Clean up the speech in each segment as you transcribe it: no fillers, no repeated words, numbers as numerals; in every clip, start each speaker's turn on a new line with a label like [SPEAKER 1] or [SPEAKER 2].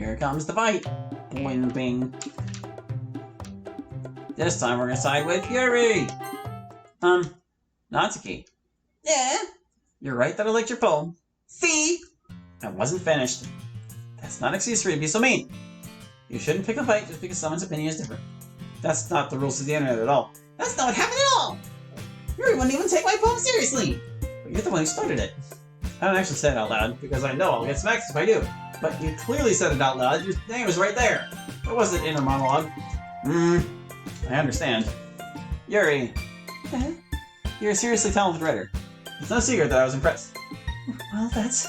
[SPEAKER 1] Here comes the fight. Bing, bing. This time we're gonna side with Yuri! Natsuki. Yeah? You're right that I liked your poem. See? I wasn't finished. That's not an excuse for you to be so mean. You shouldn't pick a fight just because someone's opinion is different. That's not the rules of the internet at all. That's not what happened at all! Yuri wouldn't even take my poem seriously! But you're the one who started it. I don't actually say it out loud, because I know I'll get smacked if I do. But you clearly said it out loud. Your name was right there. It wasn't inner monologue. I understand. Yuri. You're a seriously talented writer. It's no secret that I was impressed. Well, that's...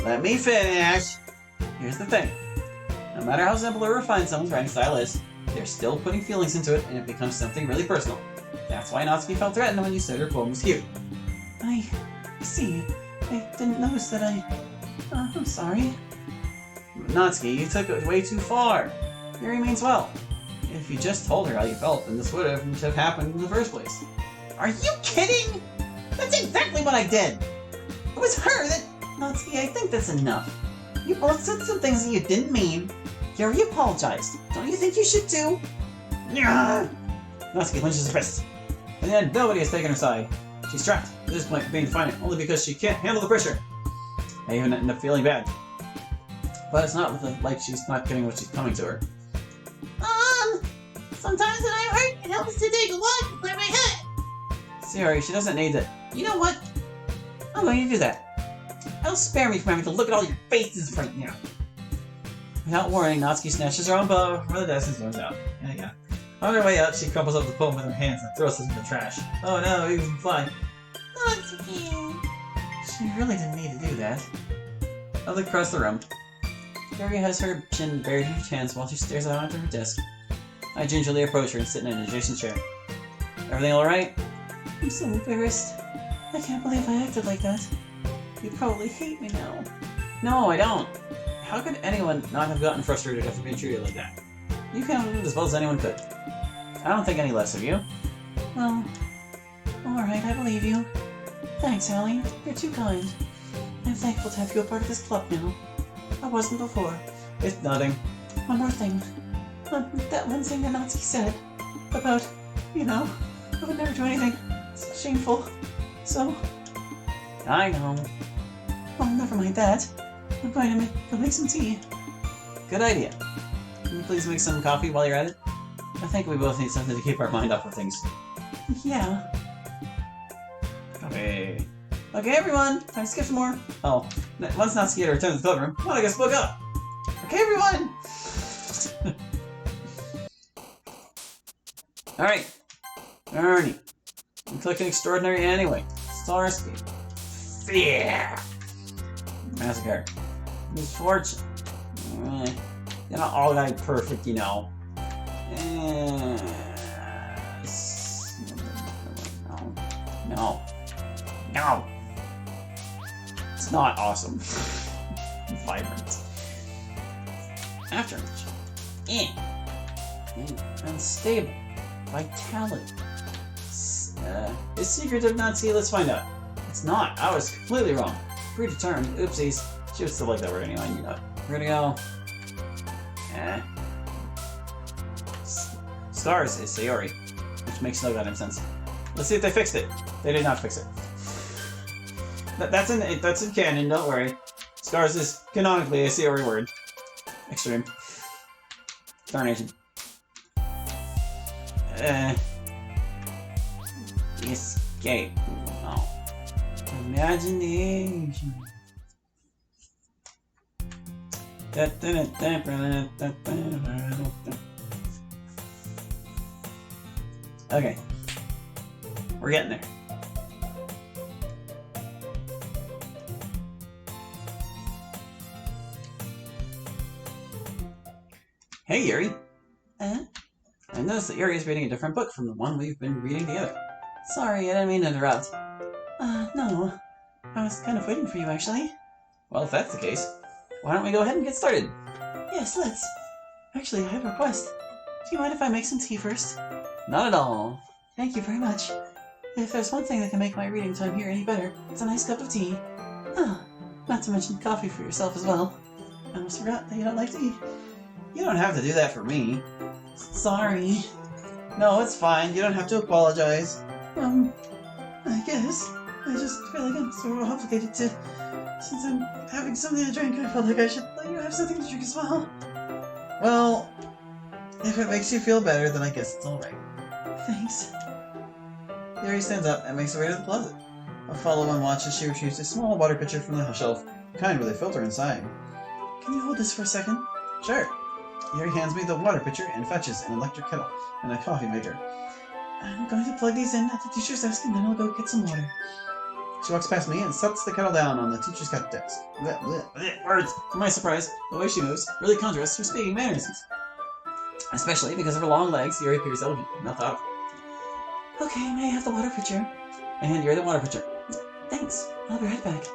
[SPEAKER 1] Let me finish! Here's the thing. No matter how simple or refined someone's writing style is, they're still putting feelings into it and it becomes something really personal. That's why Natsuki felt threatened when you said her poem was cute. I see. I didn't notice that I'm sorry. Natsuki, you took it way too far. Yuri means well. If you just told her how you felt, then this would have happened in the first place. Are you kidding? That's exactly what I did! It was her that... Natsuki, I think that's enough. You both said some things that you didn't mean. Yuri apologized. Don't you think you should too? Natsuki clenches her fists. And then nobody has taken her side. She's trapped, at this point being defiant, only because she can't handle the pressure. I even end up feeling bad. But it's not like she's not getting what she's coming to her. Sometimes when I'm hurt, it helps to take a walk and clear my head. Sorry, she doesn't need it. You know what? I'm going to do that. That'll spare me from having to look at all your faces right now. Without warning, Natsuki snatches her own bow from the desk and throws out. Yeah. On her way out, she crumples up the poem with her hands and throws it in the trash. Oh no, he was flying. Natsuki! She really didn't need to do that. I look across the room. Yuri has her chin buried in her hands while she stares out onto her desk. I gingerly approach her and sit in an adjacent chair. Everything alright? I'm so embarrassed. I can't believe I acted like that. You probably hate me now. No, I don't. How could anyone not have gotten frustrated after being treated like that? You can't handled it as well as anyone could. I don't think any less of you. Well, alright, I believe you. Thanks, Allie. You're too kind. I'm thankful to have you a part of this club now. I wasn't before. It's nothing. One more thing. That one thing that Natsuki said about, I would never do anything so shameful. So... I know. Well, never mind that. I'm going to go make some tea. Good idea. Can you please make some coffee while you're at it? I think we both need something to keep our mind off of things. Yeah. Okay. Okay, everyone! Time to skip some more. Oh, once Natsuki returns to the totem room, well, I guess spoke up. Okay, everyone! Alright. Ernie. I'm clicking extraordinary anyway. Star speed. Fear. Massacre. Misfortune. You're not all that perfect, No. No. It's not awesome. Vibrant. Afterimage. Unstable. Vitality. Is secretive Nazi? Let's find out. It's not. I was completely wrong. Predetermined. Oopsies. She would still like that word anyway, We're gonna go... Stars is Sayori, which makes no goddamn sense. Let's see if they fixed it. They did not fix it. That's in canon, don't worry. Stars is canonically a Sayori word. Extreme. Darnation. Escape. Oh. Imagination. Okay. We're getting there. Hey, Yuri. I noticed that Yuri is reading a different book from the one we've been reading together. Sorry, I didn't mean to interrupt. No. I was kind of waiting for you, actually. Well, if that's the case, why don't we go ahead and get started? Yes, let's. Actually, I have a request. Do you mind if I make some tea first? Not at all. Thank you very much. If there's one thing that can make my reading time here any better, it's a nice cup of tea. Not to mention coffee for yourself as well. I almost forgot that you don't like tea. You don't have to do that for me. Sorry. No, it's fine. You don't have to apologize. I guess. I just feel like I'm sort of obligated to... Since I'm having something to drink, I feel like I should let you have something to drink as well. Well, if it makes you feel better, then I guess it's alright. Thanks. Yuri stands up and makes her way to the closet. I follow and watch as she retrieves a small water pitcher from the shelf, the kind with a filter inside. Can you hold this for a second? Sure. Yuri hands me the water pitcher and fetches an electric kettle and a coffee maker. I'm going to plug these in at the teacher's desk and then I'll go get some water. She walks past me and sets the kettle down on the teacher's desk. Words! To my surprise, the way she moves really contrasts her speaking mannerisms. Especially because of her long legs, Yuri appears elegant and methodical. Okay, may I have the water pitcher? I hand Yuri the water pitcher. Thanks, I'll be right back.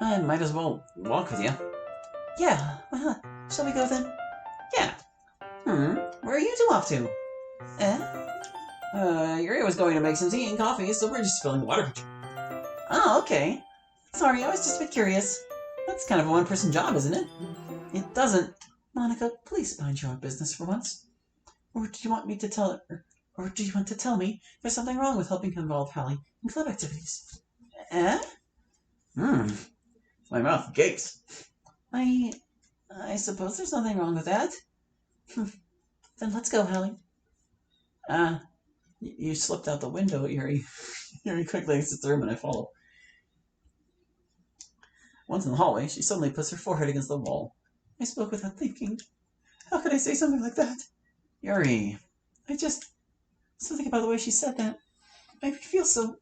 [SPEAKER 1] I might as well walk with you. Yeah, why not? Shall we go then? Yeah. Where are you two off to? Yuri was going to make some tea and coffee, so we're just filling the water pitcher. Oh, okay. Sorry, I was just a bit curious. That's kind of a one-person job, isn't it? It doesn't. Monica, please mind your own business for once. Or do you want me to tell her? Or do you want to tell me there's something wrong with helping involve Hallie in club activities? My mouth gapes. I suppose there's nothing wrong with that. Then let's go, Hallie. You slipped out the window, Yuri. Yuri quickly exits the room and I follow. Once in the hallway, she suddenly puts her forehead against the wall. I spoke without thinking. How could I say something like that? Yuri, something about the way she said that made me feel so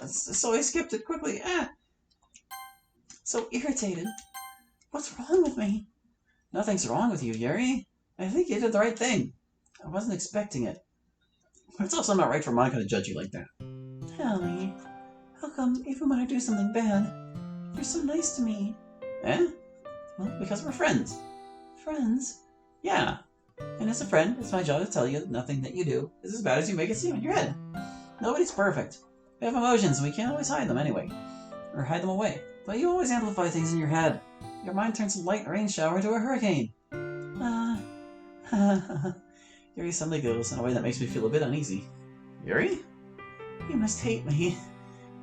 [SPEAKER 1] I skipped it quickly. So irritated. What's wrong with me? Nothing's wrong with you, Yuri. I think you did the right thing. I wasn't expecting it. But it's also not right for Monica to judge you like that. Hallie, how come even when I do something bad, you're so nice to me? Well, because we're friends. Friends? Yeah. And as a friend, it's my job to tell you that nothing that you do is as bad as you make it seem in your head. Nobody's perfect. We have emotions and we can't always hide them anyway. Or hide them away. But you always amplify things in your head. Your mind turns a light rain shower into a hurricane. Yuri suddenly giggles in a way that makes me feel a bit uneasy. Yuri? You must hate me.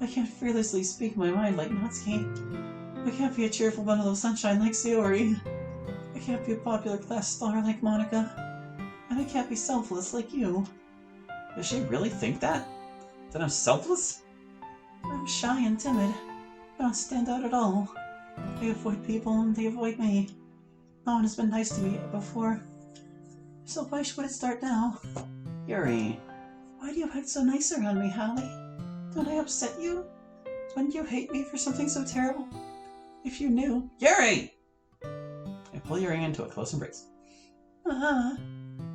[SPEAKER 1] I can't fearlessly speak my mind like Natsuki. I can't be a cheerful bundle of sunshine like Yuri. I can't be a popular class star like Monica. And I can't be selfless like you. Does she really think that? That I'm selfless? I'm shy and timid. I don't stand out at all. I avoid people and they avoid me. No one has been nice to me before. So why should it start now? Yuri. Why do you act so nice around me, Hallie? Don't I upset you? Wouldn't you hate me for something so terrible? If you knew... Yuri! I pull Yuri into a close embrace.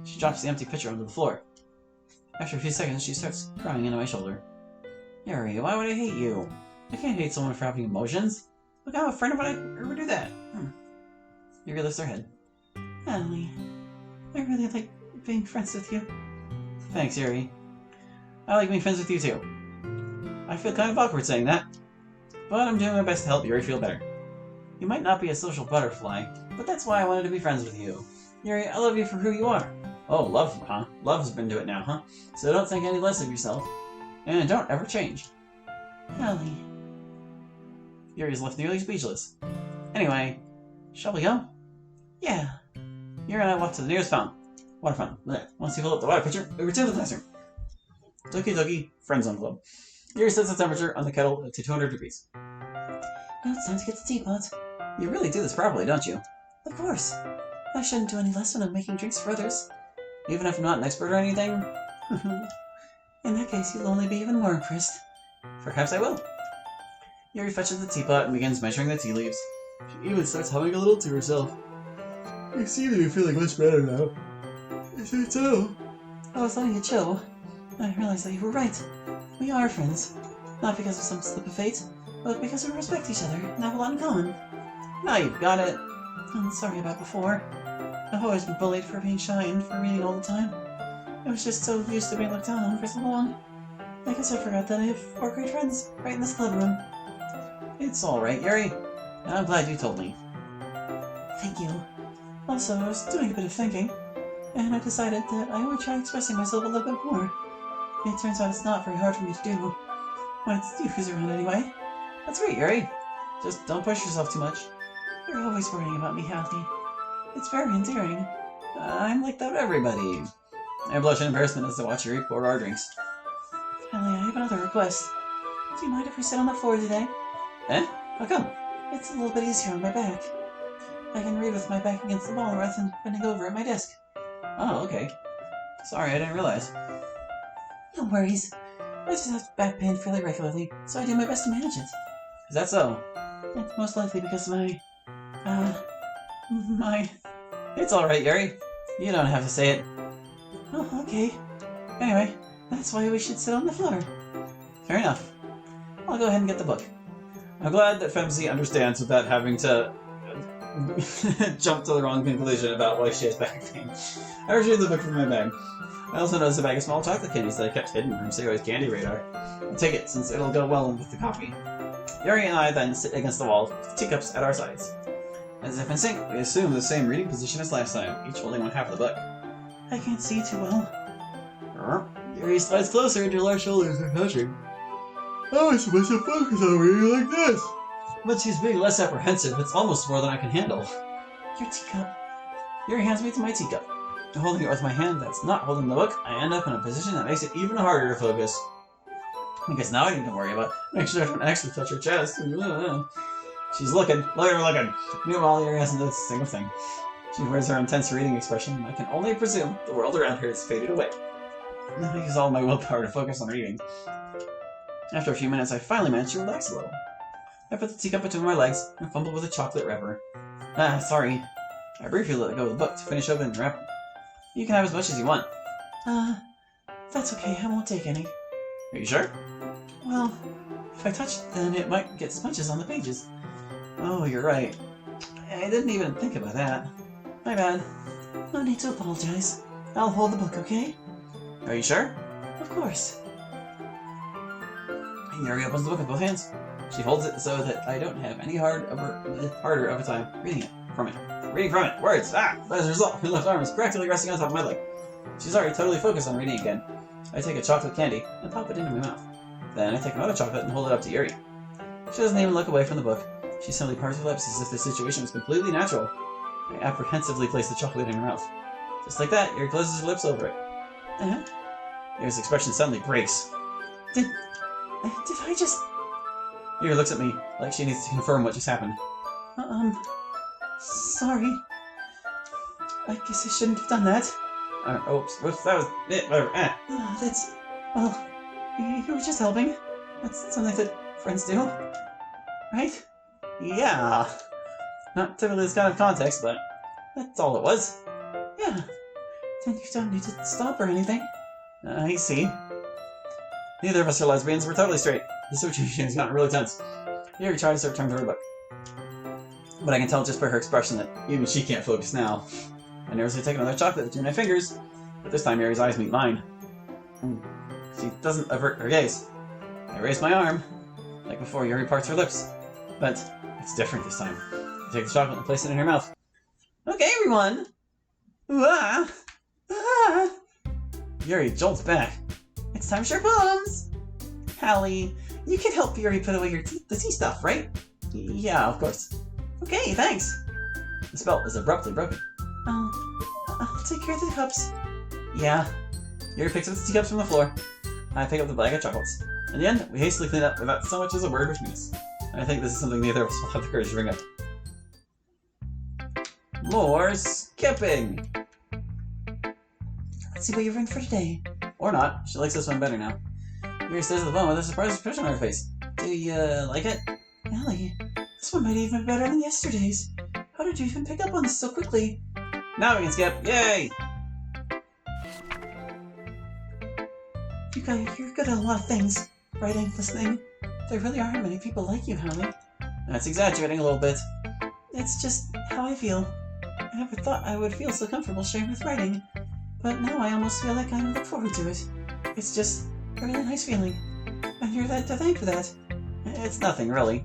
[SPEAKER 1] She drops the empty pitcher onto the floor. After a few seconds, she starts crying into my shoulder. Yuri, why would I hate you? I can't hate someone for having emotions. Look, I'm a friend of mine. I ever do that. Yuri lifts her head. Hallie, I really like being friends with you. Thanks, Yuri. I like being friends with you too. I feel kind of awkward saying that, but I'm doing my best to help Yuri feel better. You might not be a social butterfly, but that's why I wanted to be friends with you. Yuri, I love you for who you are. Oh, love, huh? Love's been to it now, huh? So don't think any less of yourself. And don't ever change. Hallie. Yuri's left nearly speechless. Anyway, shall we go? Yeah. Yuri and I walk to the nearest fountain. Water fountain. There. Once you fill up the water pitcher, we return to the classroom. Doki Doki, Friend Zone Club. Yuri sets the temperature on the kettle to 200 degrees. Now it's time to get the teapot. You really do this properly, don't you? Of course. I shouldn't do any less when I'm making drinks for others. Even if I'm not an expert or anything? In that case, you'll only be even more impressed. Perhaps I will. Yuri fetches the teapot and begins measuring the tea leaves. She even starts humming a little to herself. You seem to be feeling much better now. I think so. I was letting it chill. I realized that you were right. We are friends. Not because of some slip of fate, but because we respect each other and have a lot in common. Now you've got it. I'm sorry about before. I've always been bullied for being shy and for reading all the time. I was just so used to being looked down on for so long. I guess I forgot that I have 4 great friends right in this club room. It's alright, Yuri. And I'm glad you told me. Thank you. Also, I was doing a bit of thinking, and I decided that I would try expressing myself a little bit more. It turns out it's not very hard for me to do when it's you who's around anyway. That's great, Yuri. Just don't push yourself too much. You're always worrying about me, Hallie. It's very endearing. I'm like that with everybody. I blush in embarrassment as I watch Yuri pour our drinks. Hallie, I have another request. Do you mind if we sit on the floor today? Eh? How come? It's a little bit easier on my back. I can read with my back against the wall rather than bending over at my desk. Oh, okay. Sorry, I didn't realize. No worries. I just have back pain fairly regularly, so I do my best to manage it. Is that so? It's most likely because my... It's alright, Yuri. You don't have to say it. Oh, okay. Anyway, that's why we should sit on the floor. Fair enough. I'll go ahead and get the book. I'm glad that Femzy understands without having to jump to the wrong conclusion about why she has back pain. I retrieved the book from my bag. I also noticed a bag of small chocolate candies that I kept hidden from Sayori's candy radar. I'll take it, since it'll go well with the coffee. Yuri and I then sit against the wall, with teacups at our sides. As if in sync, we assume the same reading position as last time, each holding one half of the book. I can't see too well. Yuri slides closer until our shoulders are touching. How am I supposed to focus on reading like this? But she's being less apprehensive. It's almost more than I can handle. Your teacup. Yuri hands me to my teacup. Holding it with my hand that's not holding the book, I end up in a position that makes it even harder to focus. Because now I need to worry about make sure I don't actually touch her chest. She's looking. Look at her looking. Meanwhile, Yuri hasn't noticed a single thing. She wears her intense reading expression, and I can only presume the world around her has faded away. I use all my willpower to focus on reading. After a few minutes, I finally managed to relax a little. I put the teacup between my legs and fumbled with a chocolate wrapper. Sorry. I briefly let go of the book to finish opening the wrapper. You can have as much as you want. That's okay. I won't take any. Are you sure? Well, if I touch it, then it might get smudges on the pages. Oh, you're right. I didn't even think about that. My bad. No need to apologize. I'll hold the book, okay? Are you sure? Of course. Yuri opens the book with both hands. She holds it so that I don't have any harder of a time reading from it. Words! As a result, my left arm is practically resting on top of my leg. She's already totally focused on reading again. I take a chocolate candy and pop it into my mouth. Then I take another chocolate and hold it up to Yuri. She doesn't even look away from the book. She simply parts her lips as if the situation was completely natural. I apprehensively place the chocolate in her mouth. Just like that, Yuri closes her lips over it. Yuri's expression suddenly breaks. Did I just... Yuri looks at me like she needs to confirm what just happened. Sorry. I guess I shouldn't have done that. Oops, that was it, whatever. Well, you were just helping. That's something that friends do. Right? Yeah. Not typically this kind of context, but that's all it was. Yeah. Then you don't need to stop or anything. I see. Neither of us are lesbians, we're totally straight. The situation has gotten really tense. Yuri tries to return to her book. But I can tell just by her expression that even she can't focus now. I nervously take another chocolate between my fingers, but this time Yuri's eyes meet mine. She doesn't avert her gaze. I raise my arm, like before Yuri parts her lips. But it's different this time. I take the chocolate and place it in her mouth. Okay, everyone! Yuri jolts back. It's time to share poems! Hallie, you can help Yuri put away the tea stuff, right? Yeah, of course. Okay, thanks! The spell is abruptly broken. I'll take care of the cups. Yeah. Yuri picks up the teacups from the floor. I pick up the bag of chocolates. In the end, we hastily clean up without so much as a word between us. And I think this is something neither of us will have the courage to bring up. More skipping! Let's see what you've written for today. Or not. She likes this one better now. Yuri stares at the phone with a surprised expression on her face. Do you, like it? Ellie, this one might even be better than yesterday's. How did you even pick up on this so quickly? Now we can skip. Yay! You're good at a lot of things. Writing, listening. There really aren't many people like you, Hallie. That's exaggerating a little bit. It's just how I feel. I never thought I would feel so comfortable sharing with writing. But now I almost feel like I look forward to it. It's just a really nice feeling. And you're to thank for that. It's nothing, really.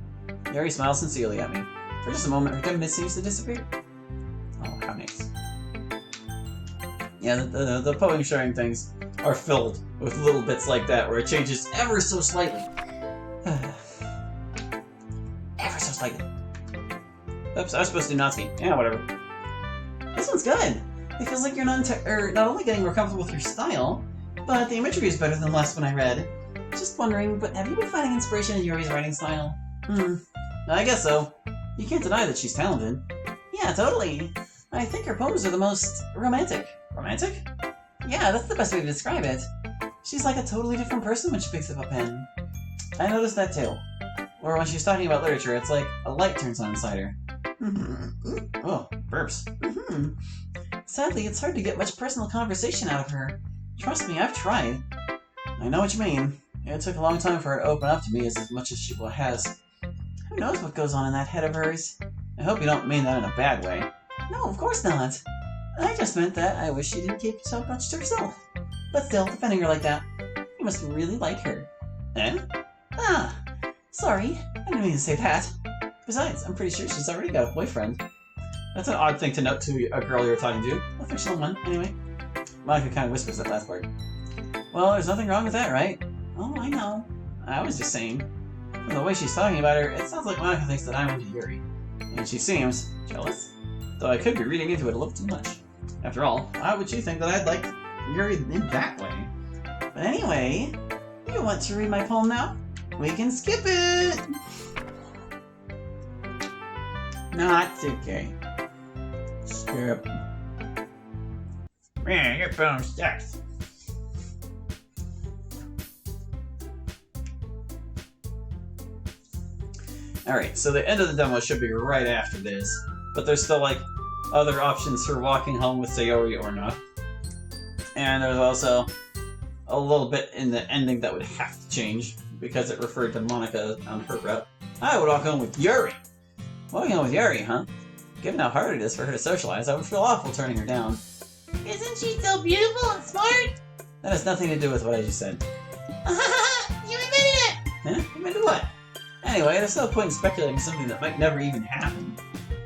[SPEAKER 1] Yuri smiles sincerely at me. For just a moment, her dimness seems to disappear. Yeah, the poem sharing things are filled with little bits like that where it changes ever so slightly. Ever so slightly. Oops, I was supposed to do Natsuki. Yeah, whatever. This one's good. It feels like you're not only getting more comfortable with your style, but the imagery is better than the last one I read. Just wondering, but have you been finding inspiration in Yuri's writing style? I guess so. You can't deny that she's talented. Yeah, totally. I think her poems are the most romantic. Romantic? Yeah, that's the best way to describe it. She's like a totally different person when she picks up a pen. I noticed that too. Or when she's talking about literature, it's like a light turns on inside her. Oh, burps. Sadly, it's hard to get much personal conversation out of her. Trust me, I've tried. I know what you mean. It took a long time for her to open up to me as much as she has. Who knows what goes on in that head of hers? I hope you don't mean that in a bad way. No, of course not. I just meant that I wish she didn't keep so much to herself. But still, defending her like that, you must really like her. Eh? Ah, sorry, I didn't mean to say that. Besides, I'm pretty sure she's already got a boyfriend. That's an odd thing to note to a girl you're talking to. A fictional one, anyway. Monica kind of whispers that last part. Well, there's nothing wrong with that, right? Oh, I know. I was just saying. From the way she's talking about her, it sounds like Monica thinks that I'm into Yuri. And she seems jealous. Though I could be reading into it a little too much. After all, why would you think that I'd like Yuri in that way? But anyway, you want to read my poem now? We can skip it! No, it's okay. Skip. Man, your poem sucks. Alright, so the end of the demo should be right after this, but there's still, like, other options for walking home with Sayori or not. And there's also a little bit in the ending that would have to change, because it referred to Monica on her route. I would walk home with Yuri! Walking home with Yuri, huh? Given how hard it is for her to socialize, I would feel awful turning her down.
[SPEAKER 2] Isn't she so beautiful and smart?
[SPEAKER 1] That has nothing to do with what I just said.
[SPEAKER 2] You admitted it!
[SPEAKER 1] Huh? You admitted what? Anyway, there's no point in speculating something that might never even happen.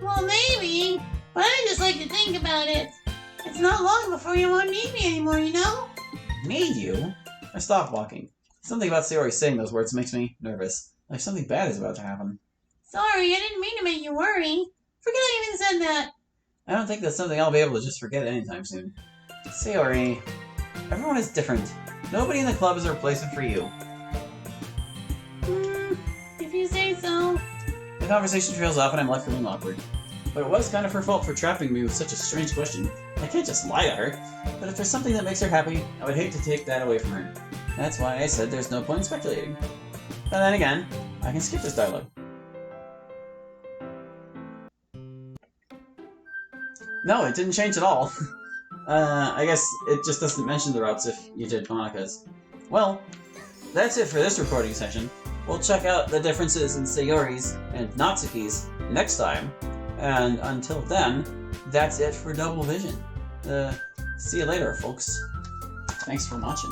[SPEAKER 2] Well, maybe, but I just like to think about it. It's not long before you won't need me anymore, you know?
[SPEAKER 1] Need you? I stopped walking. Something about Sayori saying those words makes me nervous. Like something bad is about to happen.
[SPEAKER 2] Sorry, I didn't mean to make you worry. Forget I even said that.
[SPEAKER 1] I don't think that's something I'll be able to just forget anytime soon. Sayori, everyone is different. Nobody in the club is a replacement for you.
[SPEAKER 2] If you say so.
[SPEAKER 1] The conversation trails off and I'm left feeling awkward. But it was kind of her fault for trapping me with such a strange question. I can't just lie to her. But if there's something that makes her happy, I would hate to take that away from her. That's why I said there's no point in speculating. But then again, I can skip this dialogue. No, it didn't change at all. I guess it just doesn't mention the routes if you did Monica's. Well, that's it for this recording session. We'll check out the differences in Sayori's and Natsuki's next time. And until then, that's it for Double Vision. See you later, folks. Thanks for watching.